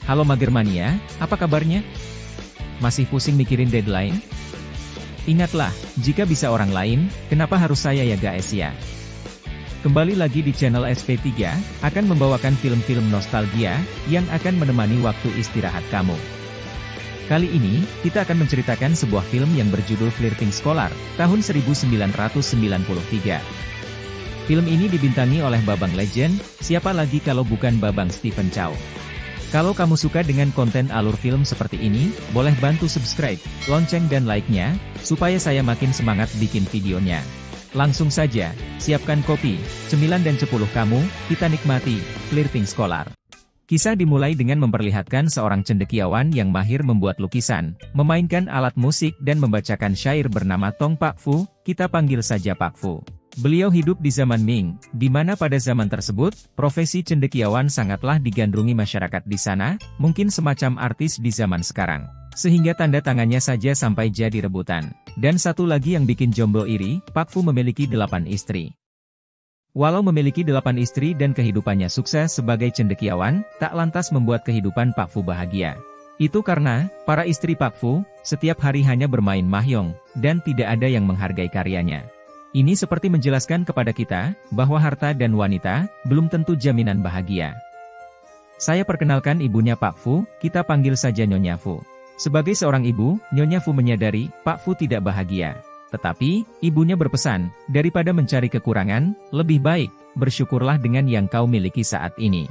Halo Magermania, apa kabarnya? Masih pusing mikirin deadline? Ingatlah, jika bisa orang lain, kenapa harus saya ya guys ya? Kembali lagi di channel SP3, akan membawakan film-film nostalgia, yang akan menemani waktu istirahat kamu. Kali ini, kita akan menceritakan sebuah film yang berjudul Flirting Scholar, tahun 1993. Film ini dibintangi oleh Babang Legend, siapa lagi kalau bukan Babang Stephen Chow. Kalau kamu suka dengan konten alur film seperti ini, boleh bantu subscribe, lonceng dan like-nya, supaya saya makin semangat bikin videonya. Langsung saja, siapkan kopi, cemilan dan cepuloh kamu, kita nikmati Flirting Scholar. Kisah dimulai dengan memperlihatkan seorang cendekiawan yang mahir membuat lukisan, memainkan alat musik dan membacakan syair bernama Tong Pak Fu, kita panggil saja Pak Fu. Beliau hidup di zaman Ming, di mana pada zaman tersebut, profesi cendekiawan sangatlah digandrungi masyarakat di sana, mungkin semacam artis di zaman sekarang. Sehingga tanda tangannya saja sampai jadi rebutan. Dan satu lagi yang bikin jomblo iri, Pak Fu memiliki 8 istri. Walau memiliki 8 istri dan kehidupannya sukses sebagai cendekiawan, tak lantas membuat kehidupan Pak Fu bahagia. Itu karena, para istri Pak Fu, setiap hari hanya bermain mahjong, dan tidak ada yang menghargai karyanya. Ini seperti menjelaskan kepada kita, bahwa harta dan wanita, belum tentu jaminan bahagia. Saya perkenalkan ibunya Pak Fu, kita panggil saja Nyonya Fu. Sebagai seorang ibu, Nyonya Fu menyadari, Pak Fu tidak bahagia. Tetapi, ibunya berpesan, daripada mencari kekurangan, lebih baik, bersyukurlah dengan yang kau miliki saat ini.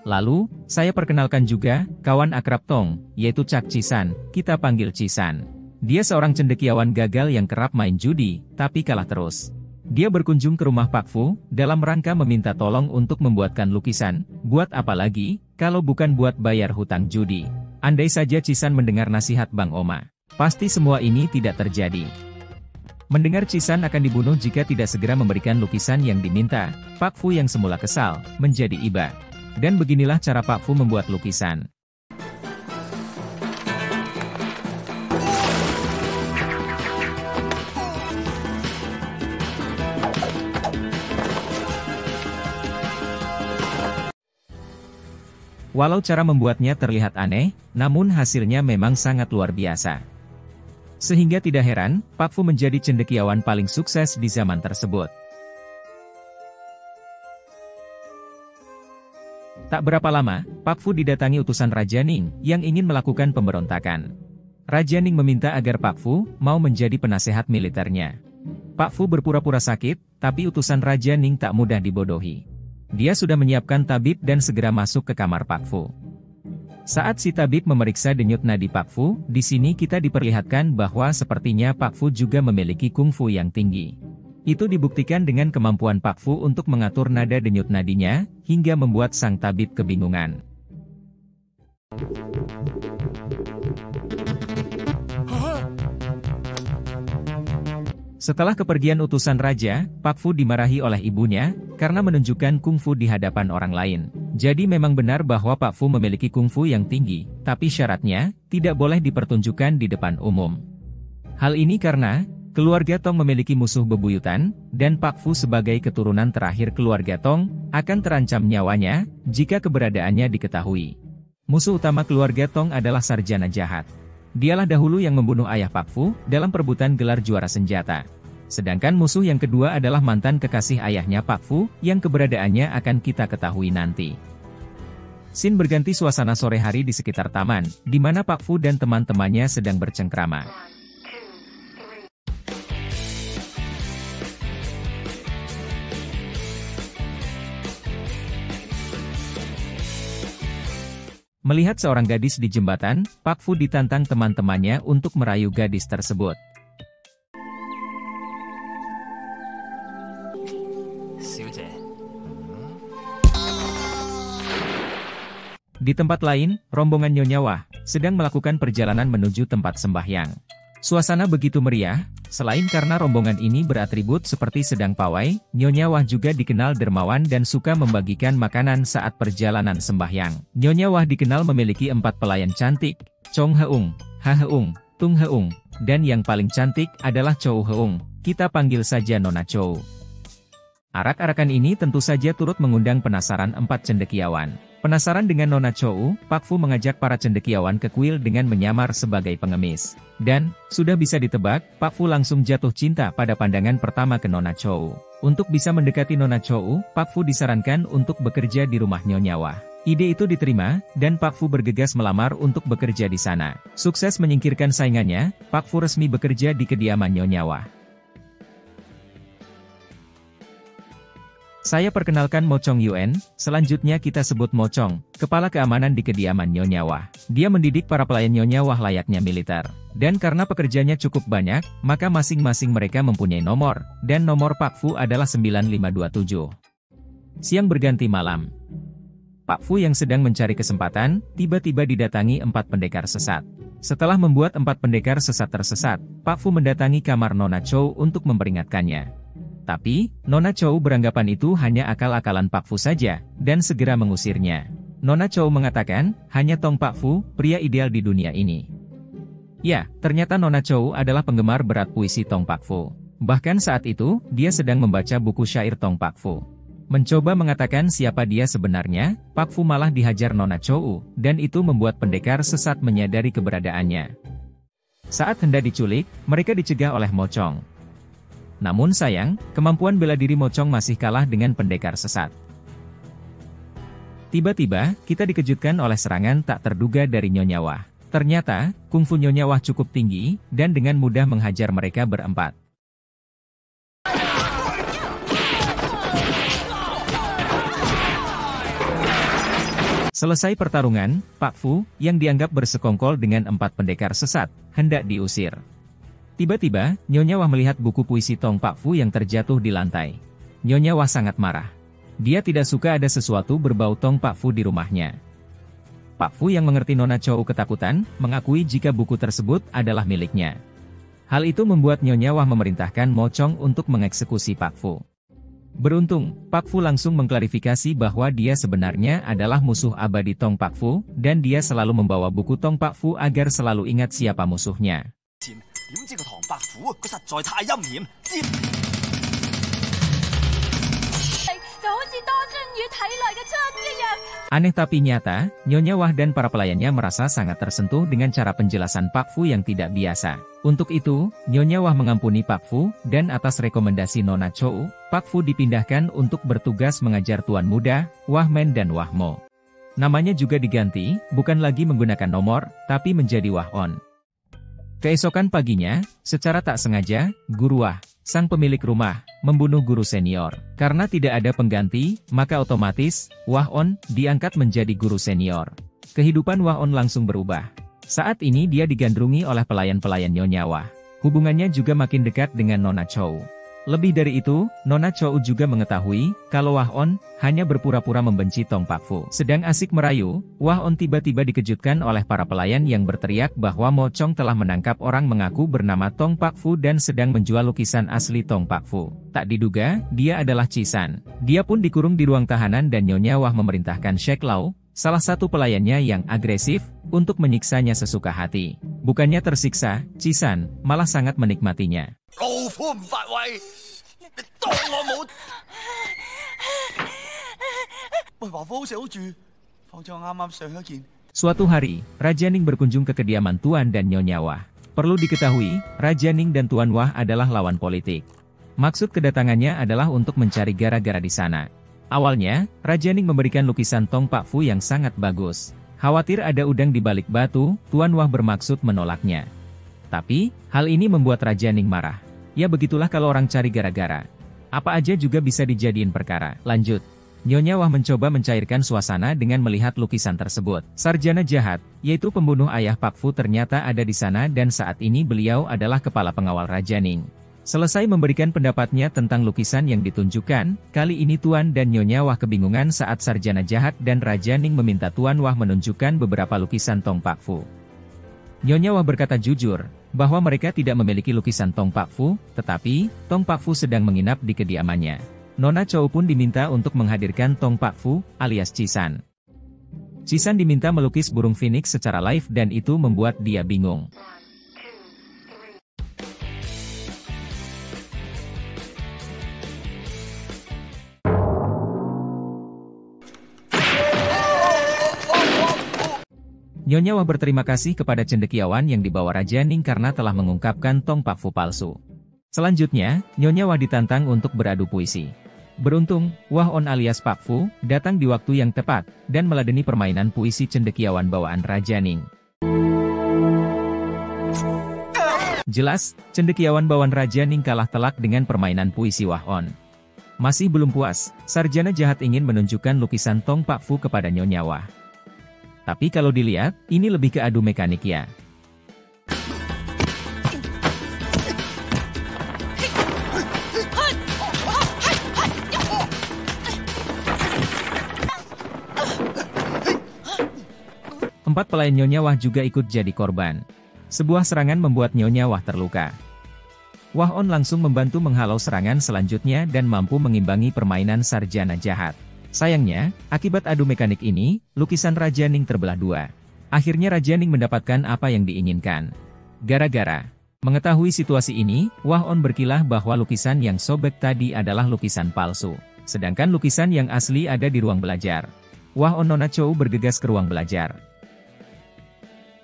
Lalu, saya perkenalkan juga, kawan akrab Tong, yaitu Cak Cisan, kita panggil Cisan. Dia seorang cendekiawan gagal yang kerap main judi, tapi kalah terus. Dia berkunjung ke rumah Pak Fu, dalam rangka meminta tolong untuk membuatkan lukisan, buat apa lagi, kalau bukan buat bayar hutang judi. Andai saja Cisan mendengar nasihat Bang Oma, pasti semua ini tidak terjadi. Mendengar Cisan akan dibunuh jika tidak segera memberikan lukisan yang diminta, Pak Fu yang semula kesal, menjadi iba. Dan beginilah cara Pak Fu membuat lukisan. Walau cara membuatnya terlihat aneh, namun hasilnya memang sangat luar biasa. Sehingga tidak heran, Pak Fu menjadi cendekiawan paling sukses di zaman tersebut. Tak berapa lama, Pak Fu didatangi utusan Raja Ning, yang ingin melakukan pemberontakan. Raja Ning meminta agar Pak Fu mau menjadi penasehat militernya. Pak Fu berpura-pura sakit, tapi utusan Raja Ning tak mudah dibodohi. Dia sudah menyiapkan tabib dan segera masuk ke kamar Pak Fu. Saat si tabib memeriksa denyut nadi Pak Fu, di sini kita diperlihatkan bahwa sepertinya Pak Fu juga memiliki kungfu yang tinggi. Itu dibuktikan dengan kemampuan Pak Fu untuk mengatur nada denyut nadinya, hingga membuat sang tabib kebingungan. Setelah kepergian utusan raja, Pak Fu dimarahi oleh ibunya, karena menunjukkan kungfu di hadapan orang lain. Jadi memang benar bahwa Pak Fu memiliki kungfu yang tinggi, tapi syaratnya, tidak boleh dipertunjukkan di depan umum. Hal ini karena, keluarga Tong memiliki musuh bebuyutan, dan Pak Fu sebagai keturunan terakhir keluarga Tong, akan terancam nyawanya, jika keberadaannya diketahui. Musuh utama keluarga Tong adalah sarjana jahat. Dialah dahulu yang membunuh ayah Pak Fu, dalam perebutan gelar juara senjata. Sedangkan musuh yang kedua adalah mantan kekasih ayahnya Pak Fu, yang keberadaannya akan kita ketahui nanti. Scene berganti suasana sore hari di sekitar taman, di mana Pak Fu dan teman-temannya sedang bercengkrama. Melihat seorang gadis di jembatan, Pak Fu ditantang teman-temannya untuk merayu gadis tersebut. Di tempat lain, rombongan Nyonya Wah sedang melakukan perjalanan menuju tempat sembahyang. Suasana begitu meriah, selain karena rombongan ini beratribut seperti sedang pawai, Nyonya Wah juga dikenal dermawan dan suka membagikan makanan saat perjalanan sembahyang. Nyonya Wah dikenal memiliki 4 pelayan cantik, Chong Heung, Ha Heung, Tung Heung, dan yang paling cantik adalah Chow Heung, kita panggil saja Nona Chow. Arak-arakan ini tentu saja turut mengundang penasaran 4 cendekiawan. Penasaran dengan Nona Chou, Pak Fu mengajak para cendekiawan ke kuil dengan menyamar sebagai pengemis. Dan, sudah bisa ditebak, Pak Fu langsung jatuh cinta pada pandangan pertama ke Nona Chou. Untuk bisa mendekati Nona Chou, Pak Fu disarankan untuk bekerja di rumah Nyonya Wah. Ide itu diterima, dan Pak Fu bergegas melamar untuk bekerja di sana. Sukses menyingkirkan saingannya, Pak Fu resmi bekerja di kediaman Nyonya Wah. Saya perkenalkan Mo Chong Yuen, selanjutnya kita sebut Mo Chong, kepala keamanan di kediaman Nyonya Wah. Dia mendidik para pelayan Nyonya Wah layaknya militer. Dan karena pekerjanya cukup banyak, maka masing-masing mereka mempunyai nomor, dan nomor Pak Fu adalah 9527. Siang berganti malam. Pak Fu yang sedang mencari kesempatan, tiba-tiba didatangi 4 pendekar sesat. Setelah membuat 4 pendekar sesat tersesat, Pak Fu mendatangi kamar Nona Chou untuk memperingatkannya. Tapi, Nona Chou beranggapan itu hanya akal-akalan Pak Fu saja, dan segera mengusirnya. Nona Chou mengatakan, hanya Tong Pak Fu, pria ideal di dunia ini. Ya, ternyata Nona Chou adalah penggemar berat puisi Tong Pak Fu. Bahkan saat itu, dia sedang membaca buku syair Tong Pak Fu. Mencoba mengatakan siapa dia sebenarnya, Pak Fu malah dihajar Nona Chou, dan itu membuat pendekar sesat menyadari keberadaannya. Saat hendak diculik, mereka dicegah oleh Mo Chong. Namun sayang, kemampuan bela diri Mo Chong masih kalah dengan pendekar sesat. Tiba-tiba, kita dikejutkan oleh serangan tak terduga dari Nyonya Wah. Ternyata, kungfu Nyonya Wah cukup tinggi, dan dengan mudah menghajar mereka berempat. Selesai pertarungan, Pak Fu, yang dianggap bersekongkol dengan 4 pendekar sesat, hendak diusir. Tiba-tiba, Nyonya Wah melihat buku puisi Tong Pak Fu yang terjatuh di lantai. Nyonya Wah sangat marah. Dia tidak suka ada sesuatu berbau Tong Pak Fu di rumahnya. Pak Fu yang mengerti Nona Chou ketakutan, mengakui jika buku tersebut adalah miliknya. Hal itu membuat Nyonya Wah memerintahkan Mo Chong untuk mengeksekusi Pak Fu. Beruntung, Pak Fu langsung mengklarifikasi bahwa dia sebenarnya adalah musuh abadi Tong Pak Fu, dan dia selalu membawa buku Tong Pak Fu agar selalu ingat siapa musuhnya. Aneh tapi nyata, Nyonya Wah dan para pelayannya merasa sangat tersentuh dengan cara penjelasan Pak Fu yang tidak biasa. Untuk itu, Nyonya Wah mengampuni Pak Fu, dan atas rekomendasi Nona Chou, Pak Fu dipindahkan untuk bertugas mengajar Tuan Muda, Wah Men dan Wah Mo. Namanya juga diganti, bukan lagi menggunakan nomor, tapi menjadi Wah On. Keesokan paginya, secara tak sengaja, Guru Wah, sang pemilik rumah, membunuh guru senior. Karena tidak ada pengganti, maka otomatis, Wah On, diangkat menjadi guru senior. Kehidupan Wah On langsung berubah. Saat ini dia digandrungi oleh pelayan-pelayan Nyonya Wah. Hubungannya juga makin dekat dengan Nona Chou. Lebih dari itu, Nona Chou juga mengetahui, kalau Wah On, hanya berpura-pura membenci Tong Pak Fu. Sedang asik merayu, Wah On tiba-tiba dikejutkan oleh para pelayan yang berteriak bahwa Mo Chong telah menangkap orang mengaku bernama Tong Pak Fu dan sedang menjual lukisan asli Tong Pak Fu. Tak diduga, dia adalah Cisan. Dia pun dikurung di ruang tahanan dan Nyonya Wah memerintahkan Shek Lau, salah satu pelayannya yang agresif, untuk menyiksanya sesuka hati. Bukannya tersiksa, Cisan malah sangat menikmatinya. Suatu hari, Raja Ning berkunjung ke kediaman Tuan dan Nyonya Wah. Perlu diketahui, Raja Ning dan Tuan Wah adalah lawan politik. Maksud kedatangannya adalah untuk mencari gara-gara di sana. Awalnya, Raja Ning memberikan lukisan Tong Pak Fu yang sangat bagus. Khawatir ada udang di balik batu, Tuan Wah bermaksud menolaknya. Tapi, hal ini membuat Raja Ning marah. Ya begitulah kalau orang cari gara-gara. Apa aja juga bisa dijadiin perkara. Lanjut. Nyonya Wah mencoba mencairkan suasana dengan melihat lukisan tersebut. Sarjana jahat, yaitu pembunuh ayah Pak Fu ternyata ada di sana dan saat ini beliau adalah kepala pengawal Raja Ning. Selesai memberikan pendapatnya tentang lukisan yang ditunjukkan, kali ini Tuan dan Nyonya Wah kebingungan saat sarjana jahat dan Raja Ning meminta Tuan Wah menunjukkan beberapa lukisan Tong Pak Fu. Nyonya Wah berkata jujur, bahwa mereka tidak memiliki lukisan Tong Pak Fu, tetapi, Tong Pak Fu sedang menginap di kediamannya. Nona Chou pun diminta untuk menghadirkan Tong Pak Fu, alias Cisan. Cisan diminta melukis burung phoenix secara live dan itu membuat dia bingung. Nyonya Wah berterima kasih kepada cendekiawan yang dibawa Raja Ning karena telah mengungkapkan Tong Pak Fu palsu. Selanjutnya, Nyonya Wah ditantang untuk beradu puisi. Beruntung, Wah On alias Pak Fu datang di waktu yang tepat dan meladeni permainan puisi cendekiawan bawaan Raja Ning. Jelas, cendekiawan bawaan Raja Ning kalah telak dengan permainan puisi Wah On. Masih belum puas, sarjana jahat ingin menunjukkan lukisan Tong Pak Fu kepada Nyonya Wah. Tapi kalau dilihat, ini lebih ke adu mekanik ya. Empat pelayan Nyonya Wah juga ikut jadi korban. Sebuah serangan membuat Nyonya Wah terluka. Wah On langsung membantu menghalau serangan selanjutnya dan mampu mengimbangi permainan sarjana jahat. Sayangnya, akibat adu mekanik ini, lukisan Raja Ning terbelah dua. Akhirnya Raja Ning mendapatkan apa yang diinginkan. Gara-gara mengetahui situasi ini, Wah On berkilah bahwa lukisan yang sobek tadi adalah lukisan palsu. Sedangkan lukisan yang asli ada di ruang belajar. Wah On Nona Chou bergegas ke ruang belajar.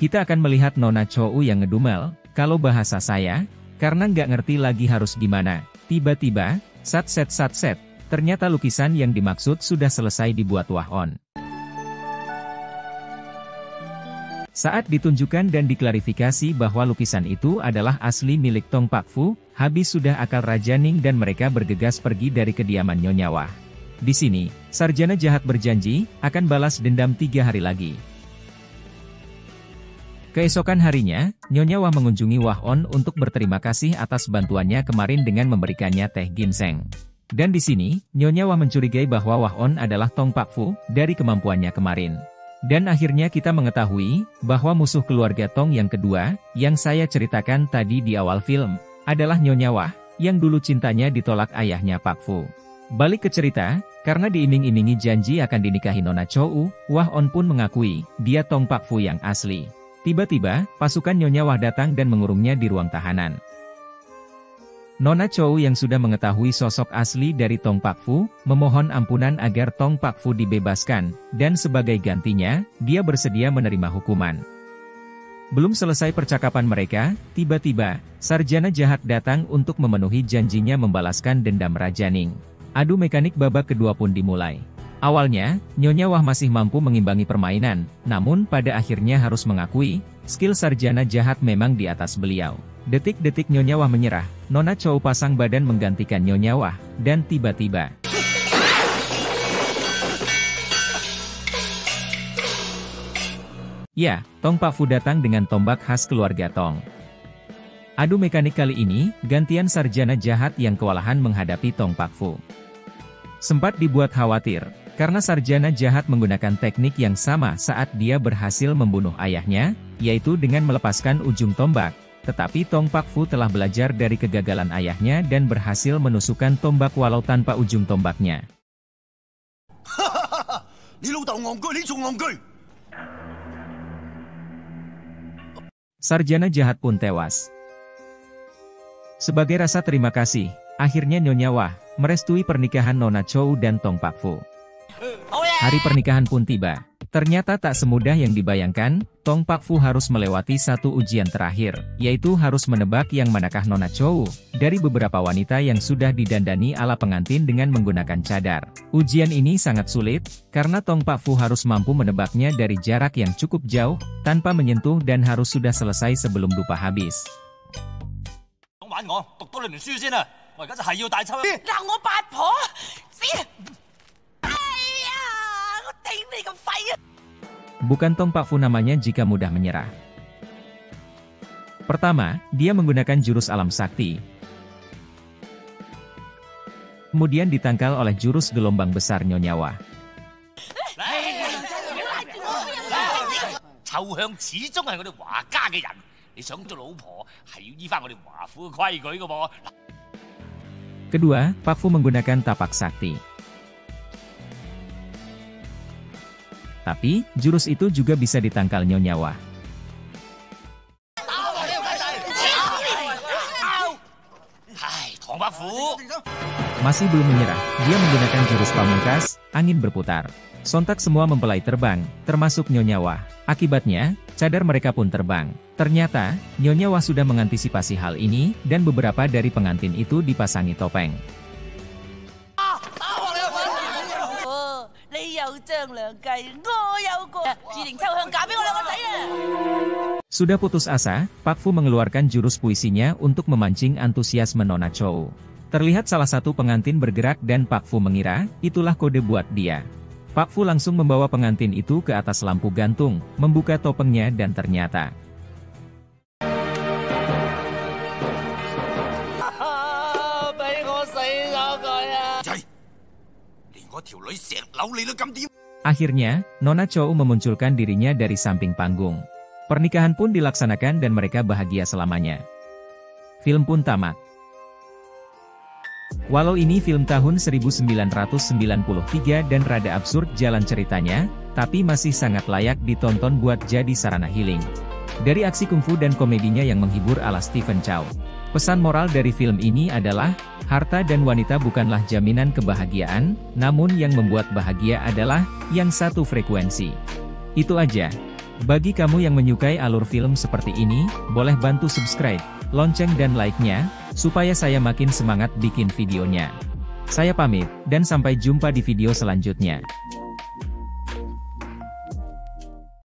Kita akan melihat Nona Chou yang ngedumel, kalau bahasa saya, karena nggak ngerti lagi harus gimana. Tiba-tiba, satset, ternyata lukisan yang dimaksud sudah selesai dibuat Wah On. Saat ditunjukkan dan diklarifikasi bahwa lukisan itu adalah asli milik Tong Pak Fu, habis sudah akal Raja Ning dan mereka bergegas pergi dari kediaman Nyonya Wah. Di sini, sarjana jahat berjanji akan balas dendam 3 hari lagi. Keesokan harinya, Nyonya Wah mengunjungi Wah On untuk berterima kasih atas bantuannya kemarin dengan memberikannya teh ginseng. Dan di sini, Nyonya Wah mencurigai bahwa Wah On adalah Tong Pak Fu dari kemampuannya kemarin. Dan akhirnya kita mengetahui bahwa musuh keluarga Tong yang kedua, yang saya ceritakan tadi di awal film, adalah Nyonya Wah, yang dulu cintanya ditolak ayahnya Pak Fu. Balik ke cerita, karena diiming-imingi janji akan dinikahi Nona Chou, Wah On pun mengakui dia Tong Pak Fu yang asli. Tiba-tiba, pasukan Nyonya Wah datang dan mengurungnya di ruang tahanan. Nona Chou yang sudah mengetahui sosok asli dari Tong Pak Fu, memohon ampunan agar Tong Pak Fu dibebaskan, dan sebagai gantinya, dia bersedia menerima hukuman. Belum selesai percakapan mereka, tiba-tiba, sarjana jahat datang untuk memenuhi janjinya membalaskan dendam Raja Ning. Adu mekanik babak kedua pun dimulai. Awalnya, Nyonya Wah masih mampu mengimbangi permainan, namun pada akhirnya harus mengakui, skill sarjana jahat memang di atas beliau. Detik-detik Nyonya Wah menyerah, Nona Chou pasang badan menggantikan Nyonya Wah, dan tiba-tiba ya, Tong Pak Fu datang dengan tombak khas keluarga Tong. Adu mekanik kali ini, gantian sarjana jahat yang kewalahan menghadapi Tong Pak Fu. Sempat dibuat khawatir, karena sarjana jahat menggunakan teknik yang sama saat dia berhasil membunuh ayahnya, yaitu dengan melepaskan ujung tombak. Tetapi Tong Pak Fu telah belajar dari kegagalan ayahnya dan berhasil menusukkan tombak walau tanpa ujung tombaknya. Sarjana jahat pun tewas. Sebagai rasa terima kasih, akhirnya Nyonya Wah merestui pernikahan Nona Chou dan Tong Pak Fu. Hari pernikahan pun tiba. Ternyata tak semudah yang dibayangkan, Tong Pak Fu harus melewati satu ujian terakhir, yaitu harus menebak yang manakah Nona Chou, dari beberapa wanita yang sudah didandani ala pengantin dengan menggunakan cadar. Ujian ini sangat sulit, karena Tong Pak Fu harus mampu menebaknya dari jarak yang cukup jauh, tanpa menyentuh dan harus sudah selesai sebelum dupa habis. Bukan Tong Pak Fu namanya jika mudah menyerah. Pertama, dia menggunakan jurus alam sakti. Kemudian ditangkal oleh jurus gelombang besar Nyonya Wah. Kedua, Pak Fu menggunakan tapak sakti. Tapi, jurus itu juga bisa ditangkal Nyonya Wah. Masih belum menyerah, dia menggunakan jurus pamungkas, angin berputar. Sontak semua mempelai terbang, termasuk Nyonya Wah. Akibatnya, cadar mereka pun terbang. Ternyata, Nyonya Wah sudah mengantisipasi hal ini, dan beberapa dari pengantin itu dipasangi topeng. Sudah putus asa, Pak Fu mengeluarkan jurus puisinya untuk memancing antusiasme Nona Chou. Terlihat salah satu pengantin bergerak dan Pak Fu mengira, itulah kode buat dia. Pak Fu langsung membawa pengantin itu ke atas lampu gantung, membuka topengnya dan ternyata... Akhirnya, Nona Chou memunculkan dirinya dari samping panggung. Pernikahan pun dilaksanakan dan mereka bahagia selamanya. Film pun tamat. Walau ini film tahun 1993 dan rada absurd jalan ceritanya, tapi masih sangat layak ditonton buat jadi sarana healing. Dari aksi kungfu dan komedinya yang menghibur ala Stephen Chow. Pesan moral dari film ini adalah, harta dan wanita bukanlah jaminan kebahagiaan, namun yang membuat bahagia adalah, yang satu frekuensi. Itu aja. Bagi kamu yang menyukai alur film seperti ini, boleh bantu subscribe, lonceng dan like-nya, supaya saya makin semangat bikin videonya. Saya pamit, dan sampai jumpa di video selanjutnya.